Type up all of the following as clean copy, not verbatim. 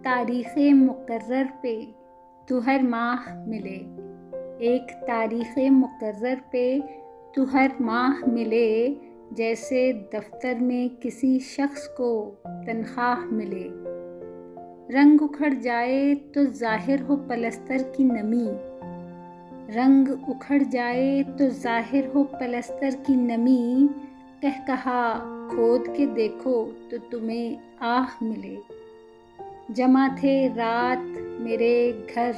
तारीख़ मुक़र्रर पे तू हर माह मिले, एक तारीख़ मुक़र्रर पे तू हर माह मिले, जैसे दफ्तर में किसी शख्स को तनख्वाह मिले। रंग उखड़ जाए तो ज़ाहिर हो पलस्तर की नमी, रंग उखड़ जाए तो ज़ाहिर हो पलस्तर की नमी, कह कहा खोद के देखो तो तुम्हें आह मिले। जमा थे रात मेरे घर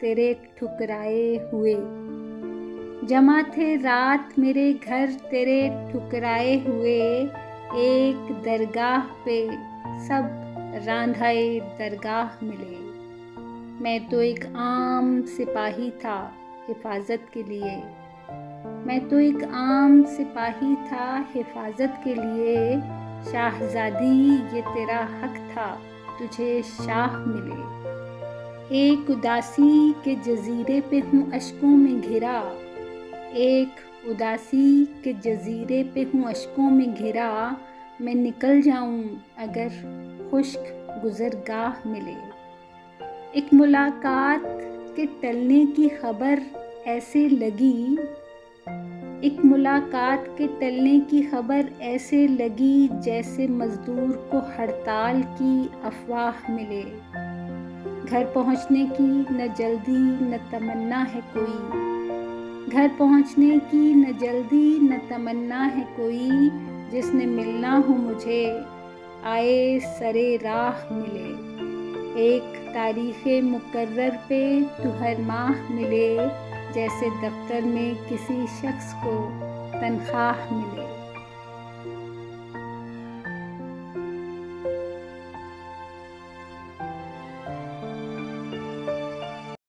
तेरे ठुकराए हुए, जमा थे रात मेरे घर तेरे ठुकराए हुए, एक दरगाह पे सब रांधाए दरगाह मिले। मैं तो एक आम सिपाही था हिफाजत के लिए, मैं तो एक आम सिपाही था हिफाजत के लिए, शाहज़ादी ये तेरा हक था तुझे शाह मिले। एक उदासी के जज़ीरे पे हूँ अश्कों में घिरा, एक उदासी के जज़ीरे पे हूँ अश्कों में घिरा, मैं निकल जाऊँ अगर खुश्क गुज़रगाह मिले। एक मुलाकात के टलने की खबर ऐसे लगी, एक मुलाकात के टलने की खबर ऐसे लगी, जैसे मज़दूर को हड़ताल की अफवाह मिले। घर पहुंचने की न जल्दी न तमन्ना है कोई, घर पहुंचने की न जल्दी न तमन्ना है कोई, जिसने मिलना हो मुझे आए सरे राह मिले। एक तारीख़ मुक़र्रर पे तू हर माह मिले, जैसे दफ्तर में किसी शख्स को तनख्वाह मिले।